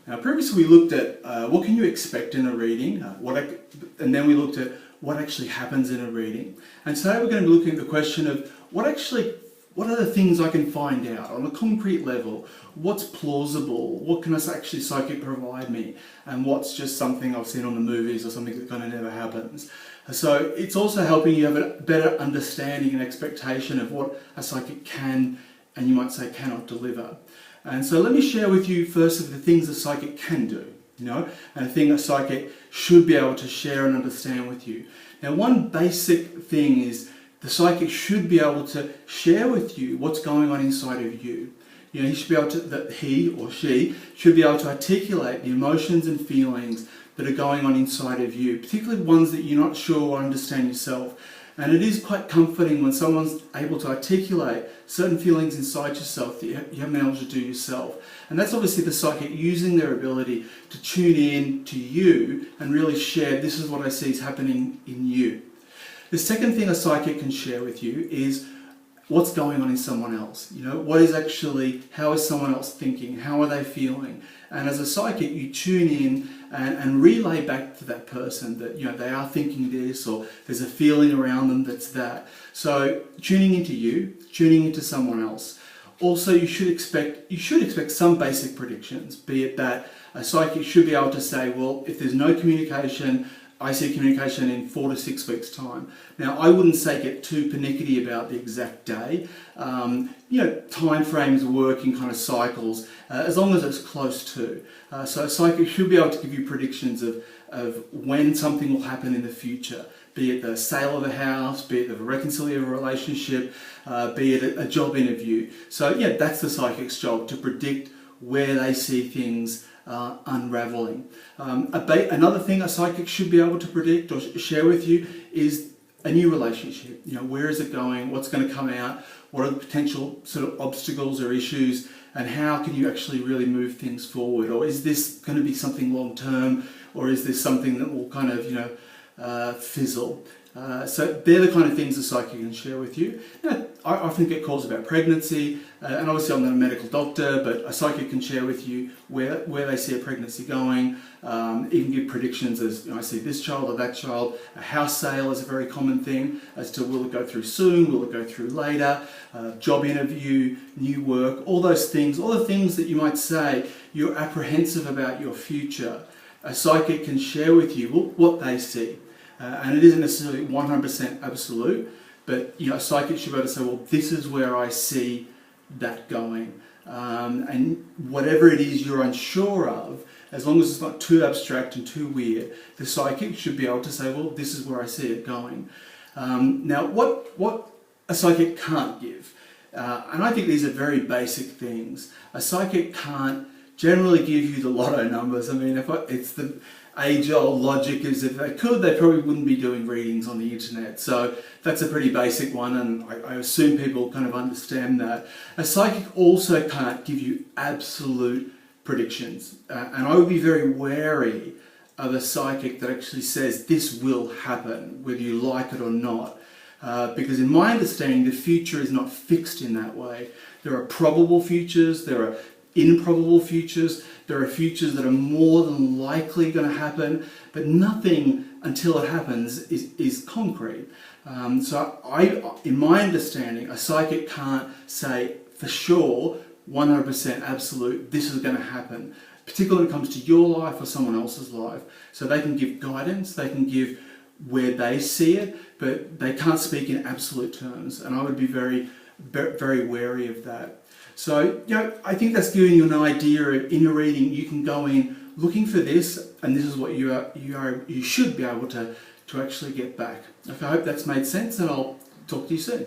Now, previously we looked at what can you expect in a reading, and then we looked at what actually happens in a reading. And today we're going to be looking at the question of what are the things I can find out on a concrete level? What's plausible? What can actually psychic provide me? And what's just something I've seen on the movies or something that kind of never happens? So it's also helping you have a better understanding and expectation of what a psychic can, and you might say cannot, deliver. And so let me share with you first of the things a psychic can do, and a thing a psychic should be able to share and understand with you. Now, one basic thing is the psychic should be able to share with you what's going on inside of you. He should be able to, he or she should be able to articulate the emotions and feelings that are going on inside of you, particularly ones that you're not sure or understand yourself. And it is quite comforting when someone's able to articulate certain feelings inside yourself that you haven't been able to do yourself. And that's obviously the psychic using their ability to tune in to you and really share, this is what I see is happening in you. The second thing a psychic can share with you is what's going on in someone else. How is someone else thinking? How are they feeling? And as a psychic, you tune in and relay back to that person that they are thinking this, or there's a feeling around them that's that. So tuning into you, tuning into someone else. Also, you should expect some basic predictions, be it that a psychic should be able to say, well, if there's no communication, I see communication in 4 to 6 weeks' time. Now, I wouldn't say get too pernickety about the exact day. Time frames work in kind of cycles, as long as it's close to. So a psychic should be able to give you predictions of when something will happen in the future, be it the sale of a house, be it the reconciliation of a relationship, be it a job interview. So yeah, that's the psychic's job, to predict where they see things unraveling. Another thing a psychic should be able to predict or share with you is a new relationship. Where is it going? What's going to come out? What are the potential sort of obstacles or issues? And how can you actually really move things forward? Or is this going to be something long term? Or is this something that will kind of, fizzle? So they're the kind of things a psychic can share with you. Now, I often get calls about pregnancy, and obviously I'm not a medical doctor, but a psychic can share with you where they see a pregnancy going, even give predictions as, I see this child or that child. A house sale is a very common thing as to will it go through soon, will it go through later, job interview, new work, all those things, all the things that you might say you're apprehensive about your future. A psychic can share with you what they see. And it isn't necessarily 100% absolute, but a psychic should be able to say, well, this is where I see that going. And whatever it is you're unsure of, as long as it's not too abstract and too weird, the psychic should be able to say, well, this is where I see it going. Now, what a psychic can't give, and I think these are very basic things. A psychic can't generally give you the lotto numbers. I mean, it's the age-old logic is if they could, they probably wouldn't be doing readings on the internet. So that's a pretty basic one, and I assume people kind of understand that. A psychic also can't give you absolute predictions, and I would be very wary of a psychic that actually says this will happen, whether you like it or not. Because in my understanding, the future is not fixed in that way. There are probable futures, there are improbable futures, there are futures that are more than likely going to happen, but nothing until it happens is concrete. So in my understanding, a psychic can't say for sure, 100% absolute, this is going to happen, particularly when it comes to your life or someone else's life. So they can give guidance, they can give where they see it, but they can't speak in absolute terms, and I would be very, very wary of that. So, I think that's giving you an idea of, in your reading, you can go in looking for this, and this is what you should be able to actually get back. Okay, I hope that's made sense, and I'll talk to you soon.